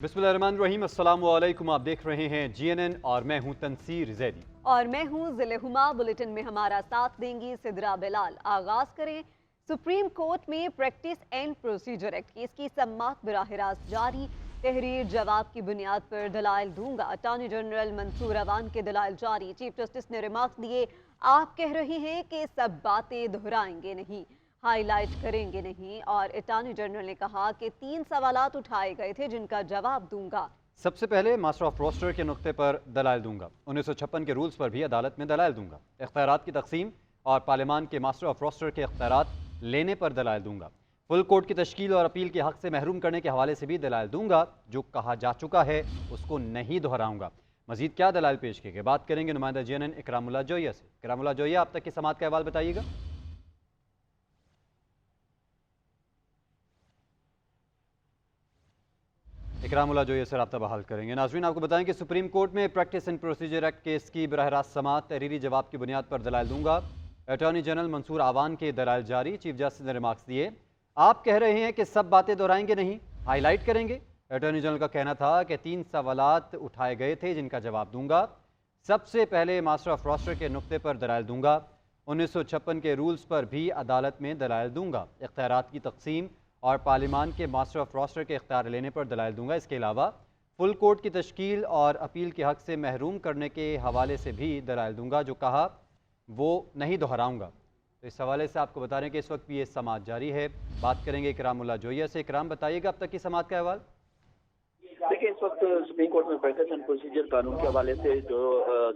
बिस्मिल्लाहिर्रहमानिर्रहीम, अस्सलाम वालेकुम। आप देख रहे हैं GNN और मैं हूं तनसीर जैदी। और मैं हूं ज़िले हुमा। बुलेटिन में हमारा साथ देंगी सिद्रा बिलाल। आगाज करें सुप्रीम कोर्ट में practice and procedure act case की समाअत बराह रास्त जारी। तहरीर जवाब की बुनियाद पर दलाइल दूंगा। अटॉर्नी जनरल मंसूर अवान के दलाइल जारी। चीफ जस्टिस ने रिमार्क्स दिए, आप कह रहे हैं कि सब बातें दोहराएंगे नहीं, हाईलाइट करेंगे नहीं। और अटॉर्नी जनरल ने कहा कि 3 सवालात उठाए गए थे जिनका जवाब दूंगा। सबसे पहले मास्टर ऑफ रोस्टर के नुक्ते पर दलाइल दूंगा। 1956 के रूल्स पर भी अदालत में दलाइल दूंगा। इख्तियारात की तकसीम और पार्लियामान के मास्टर ऑफ रोस्टर के इख्तियारात लेने पर दलाइल दूंगा। फुल कोर्ट की तश्कील और अपील के हक से महरूम करने के हवाले से भी दलाइल दूंगा। जो कहा जा चुका है उसको नहीं दोहराऊंगा। मजीद क्या दलाइल पेश किए गए, बात करेंगे नुमाइंदा GNN इकरामुल्लाह जोया से। इकरामुल्लाह जोया, अब तक की समाअत का अहवाल बताइएगा। इकरामुल्लाह जोया से रब्ता बहाल करेंगे। नाज़रीन, आपको बताएं कि सुप्रीम कोर्ट में practice and procedure act case की बराह रास्त समाअत तहरीरी जवाब की बुनियाद पर दलाइल दूंगा। अटॉर्नी जनरल मंसूर अवान के दलाइल जारी। चीफ जस्टिस ने रिमार्क्स दिए, आप कह रहे हैं कि सब बातें दोहराएंगे नहीं, हाईलाइट करेंगे। अटॉर्नी जनरल का कहना था कि 3 सवालात उठाए गए थे जिनका जवाब दूंगा। सबसे पहले मास्टर ऑफ रोस्टर के नुक्ते पर दलाइल दूंगा। 1956 के रूल्स पर भी अदालत में दलाइल दूंगा। इख्तियारात की तकसीम और पार्लियामान के मास्टर ऑफ रोस्टर के इख्तियार लेने पर दलाइल दूंगा। इसके अलावा फुल कोर्ट की तश्कील और अपील के हक से महरूम करने के हवाले से भी दलाइल दूंगा। जो कहा वो नहीं दोहराऊंगा। तो इस हवाले से आपको बता रहे हैं कि इस वक्त भी ये समाअत जारी है। बात करेंगे इकरामुल्लाह जोया से। इकराम, बताइएगा अब तक की समाअत का अहवाल। देखिए, इस वक्त सुप्रीम कोर्ट में प्रैक्टिस एंड प्रोसीजर कानून के हवाले से जो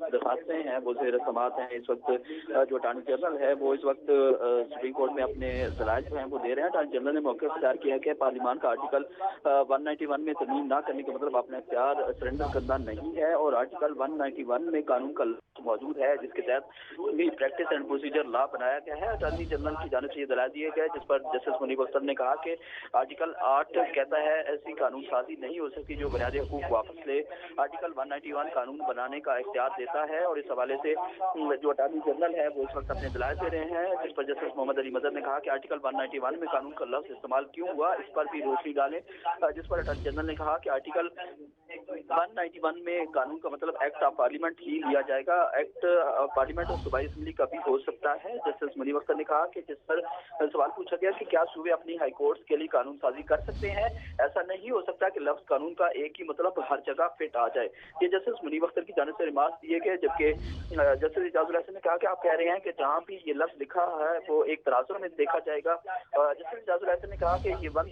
दरखास्तें हैं वो ज़ेर समाअत हैं। इस वक्त जो अटॉर्नी जनरल है वो इस वक्त सुप्रीम कोर्ट में अपने दलाइल जो हैं वो दे रहे हैं। अटॉर्नी जनरल ने मौके इख्तियार किया कि पार्लियामान का आर्टिकल 191 में तरमीम ना करने का मतलब अपना इख्तियार सरेंडर करना नहीं है। और आर्टिकल 191 में कानून का मौजूद है जिसके तहत भी प्रैक्टिस एंड प्रोसीजर लॉ बनाया गया है। अटॉर्नी जनरल की जानिब से ये दलाइल दिए गए जिस पर जस्टिस मुनीब अख्तर ने कहा कि आर्टिकल 8 कहता है ऐसी कानून साजी नहीं हो सकती जो बुनियादी हकूक वापस ले। आर्टिकल 191 कानून बनाने का इख्तियार देता है। और इस हवाले से जो अटॉर्नी जनरल है वो इस वक्त अपने दलाइल दे रहे हैं जिस पर जस्टिस मोहम्मद अली मदर ने कहा कि आर्टिकल 191 में कानून का लफ्ज इस्तेमाल क्यों हुआ इस पर भी रोशनी डालें। जिस पर अटॉर्नी जनरल ने कहा कि आर्टिकल 191 में कानून का मतलब एक्ट ऑफ पार्लियामेंट ही लिया जाएगा। एक्ट पार्लियामेंट और सूबाई असेंबली का भी हो सकता है। जस्टिस मुनीब अख्तर ने कहा कि जिस पर सवाल पूछा गया कि क्या सूबे अपनी हाई कोर्ट्स के लिए कानून साजी कर सकते हैं, ऐसा नहीं हो सकता कि लफ्ज कानून का एक ही मतलब हर जगह फिट आ जाए। ये जस्टिस मुनीब अख्तर की जानिब से रिमार्क्स दिए गए। जबकि जस्टिस इजाजुल हसन ने कहा कि आप कह रहे हैं कि जहाँ भी ये लफ्ज लिखा है वो एक तराजू में देखा जाएगा। जस्टिस इजाजुल हसन ने कहा कि ये वन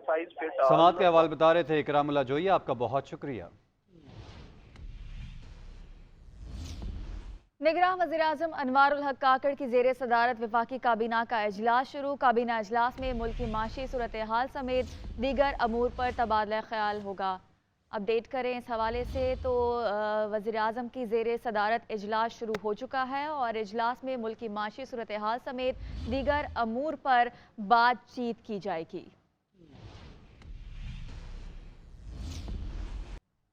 साइज फिट समाअत का अहवाल बता रहे थे इकरामुल्लाह जोया, आपका बहुत शुक्रिया। निगरान वज़ीर-ए-आज़म अनवारुल हक काकड़ की ज़ेर सदारत वफाकी काबीना का इजलास शुरू। काबीना इजलास में मुल्क की माशी सूरत हाल समेत दीगर अमूर पर तबादला ख्याल होगा। अपडेट करें इस हवाले से तो वज़ीर-ए-आज़म की ज़ेर सदारत इजलास शुरू हो चुका है और इजलास में मुल्क की माशी सूरत हाल समेत दीगर अमूर पर बातचीत की जाएगी।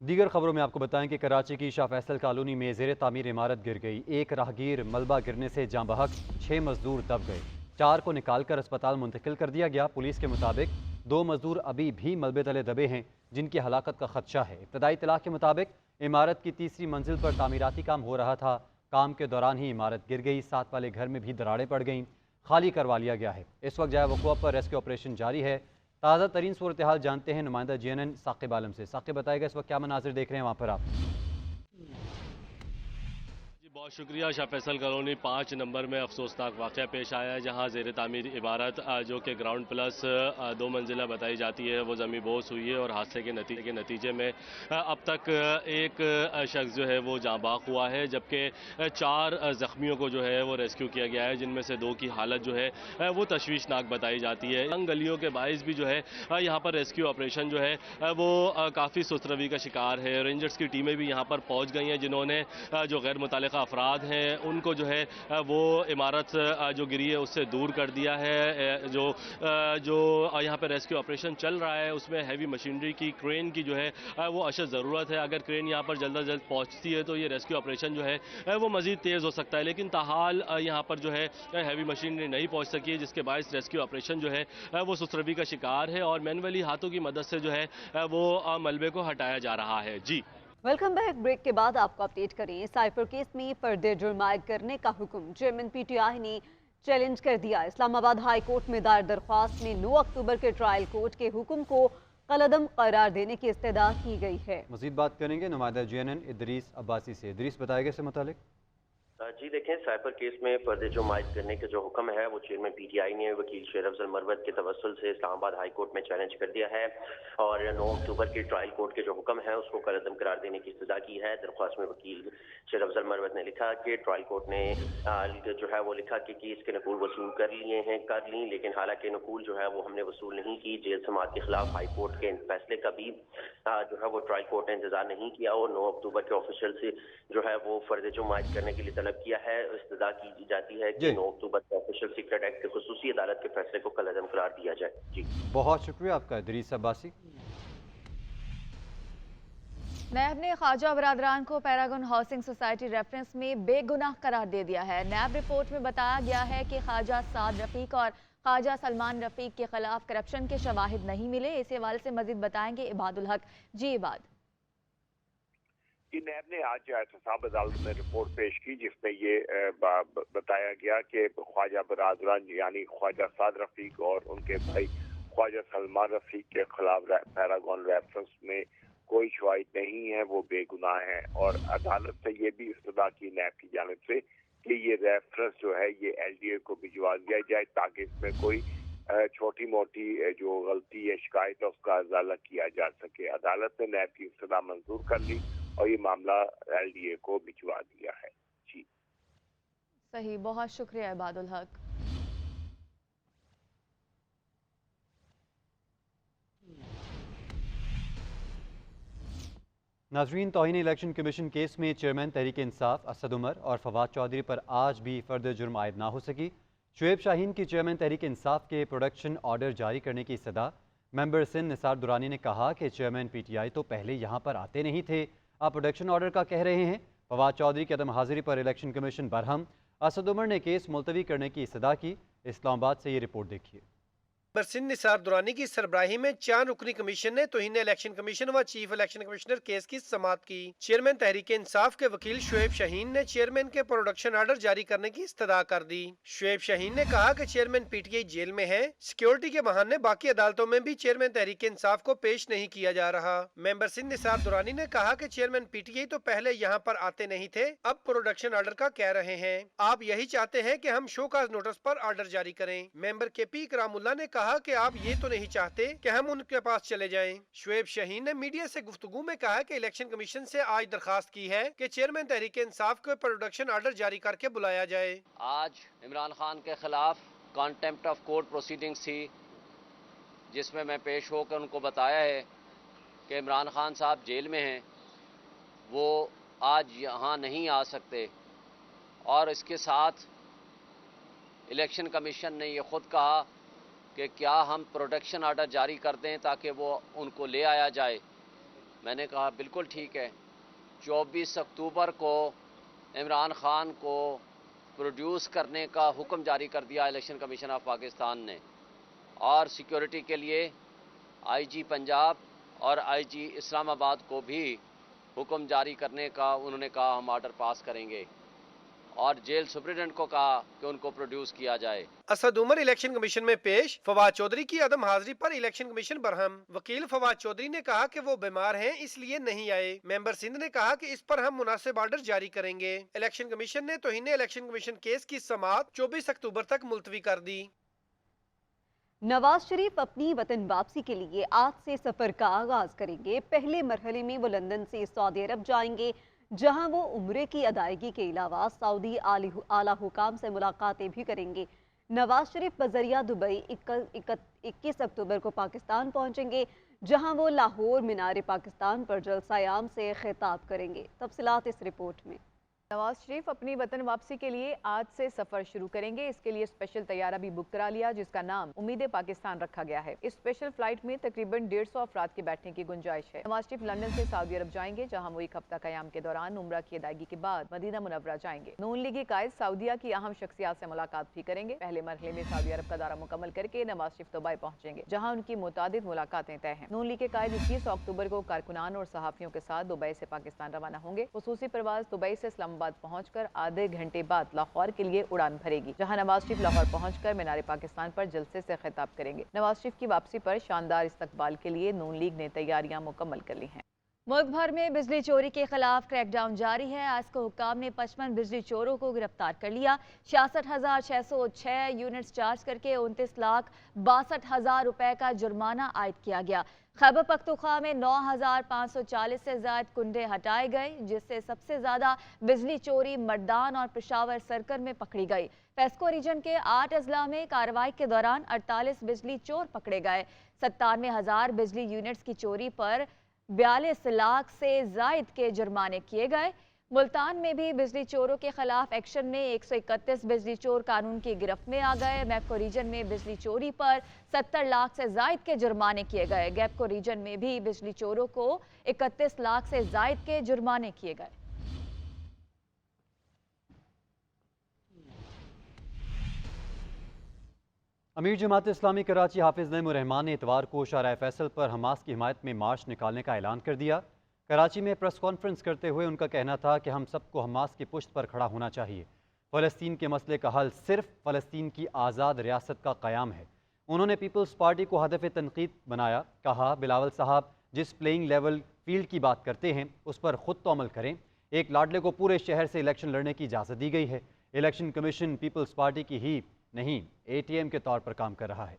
दीगर खबरों में आपको बताएं कि कराची की शाह फैसल कॉलोनी में ज़ेर तामीर इमारत गिर गई। एक राहगीर मलबा गिरने से जाँ बहक, 6 मजदूर दब गए। 4 को निकालकर अस्पताल मुंतकिल कर दिया गया। पुलिस के मुताबिक 2 मजदूर अभी भी मलबे तले दबे हैं जिनकी हलाकत का खदशा है। इब्तदाई इत्तला के मुताबिक इमारत की तीसरी मंजिल पर तामीराती काम हो रहा था। काम के दौरान ही इमारत गिर गई। साथ वाले घर में भी दरारें पड़ गईं, खाली करवा लिया गया है। इस वक्त जाए वक़ुआ पर रेस्क्यू ऑपरेशन जारी है। ताज़ा तरीन सूरत हाल जानते हैं नुमाइंदा GNN साकिब आलम से। साकिब, बताएगा इस वक्त क्या मनाजिर देख रहे हैं वहाँ पर आप? बहुत शुक्रिया। शाह फैसल कॉलोनी 5 नंबर में अफसोसनाक वाक़या पेश आया है जहां ज़ेर तामीर इमारत जो कि ग्राउंड प्लस 2 मंजिला बताई जाती है वो ज़मीन बोस हुई है। और हादसे के नतीजे में अब तक एक शख्स जो है वो जाँ बाक हुआ है जबकि 4 ज़ख्मियों को जो है वो रेस्क्यू किया गया है जिनमें से 2 की हालत जो है वो तशवीशनाक बताई जाती है। तंग गलियों के बाइस भी जो है यहाँ पर रेस्क्यू ऑपरेशन जो है वो काफ़ी सुस्त रवी का शिकार है। रेंजर्स की टीमें भी यहाँ पर पहुँच गई हैं जिन्होंने जो गैर मुतल्लिक़ा अफराद अफराद हैं उनको जो है वो इमारत जो गिरी है उससे दूर कर दिया है। जो यहाँ पे रेस्क्यू ऑपरेशन चल रहा है उसमें हैवी मशीनरी की, क्रेन की जो है वो अशद ज़रूरत है। अगर क्रेन यहाँ पर जल्द अज जल्द पहुँचती है तो ये रेस्क्यू ऑपरेशन जो है वो मज़ीद तेज़ हो सकता है, लेकिन ताहाल यहाँ पर जो है हैवी मशीनरी नहीं पहुँच सकी है, जिसके बायस रेस्क्यू ऑपरेशन जो है वो सुस्तरवी का शिकार है और मैनुअली हाथों की मदद से जो है वो मलबे को हटाया जा रहा है। जी वेलकम बैक। ब्रेक के बाद आपको अपडेट करें। साइफर केस में फर्दर जुर्म आयद करने का हुक्म चेयरमैन पीटीआई ने चैलेंज कर दिया। इस्लामाबाद हाई कोर्ट में दायर दरख्वास्त में 9 अक्टूबर के ट्रायल कोर्ट के हुक्म को कलअदम करार देने की इस्तदा की गई है। मज़ीद बात करेंगे नुमाइंदा JNN इदरीस अब्बासी से। इदरीस बताएगा इससे मुतालिक। जी देखें, साइबर केस में पर्दे जो मायद करने के जो हुक्म है वो चेयरमैन पीटीआई ने वकील शेर अफजल मरवत के तवस्सुल से इस्लामाबाद हाई कोर्ट में चैलेंज कर दिया है और 9 अक्टूबर के ट्रायल कोर्ट के जो हुक्म है उसको कलअदम करार देने की इस्तदा की है। दरख्वास्त में वकील शेर अफजल मरवत ने लिखा कि ट्रायल कोर्ट ने जो है वो लिखा कि केस के नकूल वसूल कर ली, लेकिन हालांकि नकूल जो है वो हमने वसूल नहीं की। जेल समाअत के खिलाफ हाई कोर्ट के फैसले का भी जो है वो ट्रायल कोर्ट ने इंतजार नहीं किया और 9 अक्टूबर के ऑफिशियल से जो है वो फर्द जो मायद करने के लिए तलब किया है। इस्तदा की जाती है कि 9 अक्टूबर को ऑफिशियल सीक्रेट एक्ट के खुसूसी अदालत के फैसले को कलअदम करार दिया जाए। जी बहुत शुक्रिया आपका इदरीस अब्बासी। नैब ने ख्वाजा बरादरान को पैरागन हाउसिंग सोसाइटी रेफरेंस में बेगुनाह करार दे दिया है। नैब रिपोर्ट में बताया गया है कि ख्वाजा साद रफीक और ख्वाजा सलमान रफीक के खिलाफ करप्शन के शवाहिद नहीं मिले। इस हवाले से मजीद बताएंगे इबादुल हक। जी इबाद। नैब ने आज एहतसाब अदालत में रिपोर्ट पेश की जिसमें ये बताया गया कि ख्वाजा बरादरान यानी ख्वाजा साद रफीक और उनके भाई ख्वाजा सलमान रफीक के खिलाफ पैरागन रेफरेंस में कोई शवाहिद नहीं है, वो बेगुनाह हैं और अदालत से ये भी इस्तदा की नैब की जानिब से कि ये रेफरेंस जो है ये LDA को भिजवा दिया जाए ताकि इसमें कोई छोटी मोटी जो गलती या शिकायत है उसका अजाला किया जा सके। अदालत ने नैब की इस्तदा मंजूर कर ली और ये मामला LDA को भिजवा दिया है। जी सही, बहुत शुक्रिया इबादुल हक। नाजरीन, तौहीन इलेक्शन कमीशन केस में चेयरमैन तहरीक इंसाफ असद उमर और फवाद चौधरी पर आज भी फर्दर जुर्म आयद ना हो सकी। शुएब शाहीन की चेयरमैन तहरीक इंसाफ के प्रोडक्शन ऑर्डर जारी करने की सदा। मेंबर सिंध निसार दुरानी ने कहा कि चेयरमैन PTI तो पहले यहाँ पर आते नहीं थे, आप प्रोडक्शन ऑर्डर का कह रहे हैं। फवाद चौधरी की अदम हाजिरी पर इलेक्शन कमीशन बरहम। असद उमर ने केस मुलतवी करने की सदा की। इस्लामाबाद से ये रिपोर्ट देखिए। सिंध निसार दुरानी की सरबराही में 4 रुकनी कमीशन ने तौहीन इलेक्शन कमीशन व चीफ इलेक्शन कमिश्नर केस की समाअत की। चेयरमैन तहरीक इंसाफ के वकील शुएब शाहीन ने चेयरमैन के प्रोडक्शन ऑर्डर जारी करने की इस्तदा कर दी। शुएब शाहीन ने कहा कि चेयरमैन PTI जेल में है, सिक्योरिटी के बहाने बाकी अदालतों में भी चेयरमैन तहरीक इंसाफ को पेश नहीं किया जा रहा। मेंबर सिंध निसार दुरानी ने कहा कि चेयरमैन PTI तो पहले यहाँ पर आते नहीं थे, अब प्रोडक्शन ऑर्डर का कह रहे हैं। आप यही चाहते हैं कि हम शोकाज नोटिस पर ऑर्डर जारी करें। मेंबर KP इकरामुल्लाह ने कहा कि आप ये तो नहीं चाहते कि हम उनके पास चले जाएं। शुएब शाहीन ने मीडिया से गुफ्तगू में कहा कि इलेक्शन कमीशन से आज दरखास्त की है कि चेयरमैन तहरीक इंसाफ को प्रोडक्शन ऑर्डर जारी करके बुलाया जाए। आज इमरान खान के खिलाफ कॉन्टेम्प्ट ऑफ कोर्ट प्रोसीडिंग्स थी जिसमें मैं पेश होकर उनको बताया है कि इमरान खान साहब जेल में हैं, वो आज यहाँ नहीं आ सकते और इसके साथ इलेक्शन कमीशन ने ये खुद कहा कि क्या हम प्रोडक्शन ऑर्डर जारी कर दें ताकि वो उनको ले आया जाए। मैंने कहा बिल्कुल ठीक है। 24 अक्टूबर को इमरान खान को प्रोड्यूस करने का हुक्म जारी कर दिया इलेक्शन कमीशन ऑफ पाकिस्तान ने और सिक्योरिटी के लिए IG पंजाब और IG इस्लामाबाद को भी हुक्म जारी करने का उन्होंने कहा हम ऑर्डर पास करेंगे और जेल सुप्रिटेंडेंट को कहा कि उनको प्रोड्यूस किया जाए। असद उमर इलेक्शन कमीशन में पेश। फवाद चौधरी की अदम हाजिरी पर इलेक्शन कमीशन बरहम। वकील फवाद चौधरी ने कहा कि वो बीमार हैं इसलिए नहीं आए। मेंबर सिंध ने कहा कि इस पर हम मुनासिब ऑर्डर जारी करेंगे। इलेक्शन कमीशन ने तौहीन इलेक्शन कमीशन केस की समाअत 24 अक्टूबर तक मुलतवी कर दी। नवाज शरीफ अपनी वतन वापसी के लिए आज से सफर का आगाज करेंगे। पहले मरहले में वो लंदन से सऊदी अरब जाएंगे, जहां वो उम्रे की अदायगी के अलावा सऊदी आला हुकाम से मुलाकातें भी करेंगे। नवाज शरीफ बजरिया दुबई 21 अक्टूबर को पाकिस्तान पहुंचेंगे, जहां वो लाहौर मीनार पाकिस्तान पर जलसा आम से खिताब करेंगे। तफसीलात इस रिपोर्ट में। नवाज शरीफ अपनी वतन वापसी के लिए आज से सफर शुरू करेंगे। इसके लिए स्पेशल तैयारा भी बुक करा लिया, जिसका नाम उम्मीद पाकिस्तान रखा गया है। इस स्पेशल फ्लाइट में तकरीबन 150 अफराद के बैठने की गुंजाइश है। नवाज शरीफ लंदन से सऊदी अरब जाएंगे, जहां वो एक हफ्ता कयाम के दौरान उम्रा की अदायगी के बाद मदीना मुनव्वरा जाएंगे। नून लीगी कायद सऊदीया की अहम शख्सियात से मुलाकात भी करेंगे। पहले मरहले में सऊदी अरब का दौरा मुकम्मल करके नवाज शरीफ दुबई पहुंचेंगे, जहाँ उनकी मुतादिद मुलाकातें तय हैं। नून लीग के कायद 21 अक्टूबर को कारकुनान और सहाफियों के साथ दुबई से पाकिस्तान रवाना होंगे। खुसूसी परवाज दुबई से इस्लामाबाद पहुंचकर आधे घंटे बाद लाहौर के लिए उड़ान भरेगी, जहां नवाज शरीफ लाहौर पहुंचकर मीनार पाकिस्तान पर जलसे से खिताब करेंगे। नवाज शरीफ की वापसी पर शानदार इस्तकबाल के लिए नून लीग ने तैयारियां मुकम्मल कर ली हैं। मुल्क भर में बिजली चोरी के खिलाफ क्रैकडाउन जारी है। आज को हुक्काम ने 55 बिजली चोरों को गिरफ्तार कर लिया। 66,606 यूनिट्स चार्ज करके 29,62,000 रुपए का जुर्माना आयद किया गया। खैबर पख्तूनख्वा में 9,540 से ज्यादा कुंडे हटाए गए, जिससे सबसे ज्यादा बिजली चोरी मर्दान और पेशावर सर्कल में पकड़ी गई। पेस्को रीजन के 8 अजला में कार्रवाई के दौरान 48 बिजली चोर पकड़े गए। 97,000 बिजली यूनिट्स की चोरी पर 42 लाख से जायद के जुर्माने किए गए। मुल्तान में भी बिजली चोरों के खिलाफ एक्शन में 131 बिजली चोर कानून की गिरफ्त में आ गए। मैपको रीजन में बिजली चोरी पर 70 लाख से जायद के जुर्माने किए गए। गैपको रीजन में भी बिजली चोरों को 31 लाख से जायद के जुर्माने किए गए। अमीर जमात इस्लामी कराची हाफिज नईम रहमान ने इतवार को शाहराह फैसल पर हमास की हिमायत में मार्च निकालने का ऐलान कर दिया। कराची में प्रेस कॉन्फ्रेंस करते हुए उनका कहना था कि हम सबको हमास की पुश्त पर खड़ा होना चाहिए। फ़लस्तीन के मसले का हल सिर्फ फ़लस्तीन की आज़ाद रियासत का क़याम है। उन्होंने पीपल्स पार्टी को हदफ तनकीद बनाया। कहा, बिलावल साहब जिस प्लेइंग लेवल फील्ड की बात करते हैं उस पर खुद तो अमल करें। एक लाडले को पूरे शहर से इलेक्शन लड़ने की इजाज़त दी गई है। इलेक्शन कमीशन पीपल्स पार्टी की ही नहीं, ATM के तौर पर काम कर रहा है।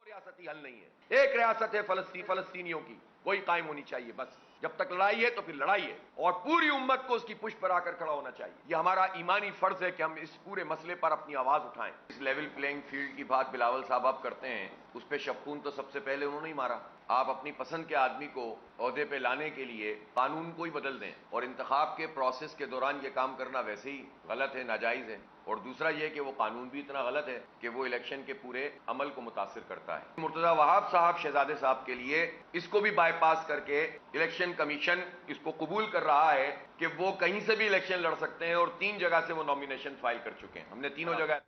रियासती हल नहीं है, एक रियासत है फलस्तीनियों की, वही कायम होनी चाहिए। बस जब तक लड़ाई है तो फिर लड़ाई है, और पूरी उम्मत को उसकी पुष्ट पर आकर खड़ा होना चाहिए। ये हमारा ईमानी फर्ज है कि हम इस पूरे मसले पर अपनी आवाज उठाएं। इस लेवल प्लेइंग फील्ड की बात बिलावल साहब आप करते हैं, उस पर शफून तो सबसे पहले उन्होंने ही मारा। आप अपनी पसंद के आदमी को ओहदे पे लाने के लिए कानून को ही बदल दें, और इंतखाब के प्रोसेस के दौरान ये काम करना वैसे ही गलत है, नाजायज है। और दूसरा ये कि वो कानून भी इतना गलत है कि वो इलेक्शन के पूरे अमल को मुतासिर करता है। मुर्तजा वहाब साहब शहजादे साहब के लिए इसको भी बाईपास करके इलेक्शन कमीशन इसको कबूल कर रहा है कि वो कहीं से भी इलेक्शन लड़ सकते हैं, और 3 जगह से वो नॉमिनेशन फाइल कर चुके हैं। हमने तीनों जगह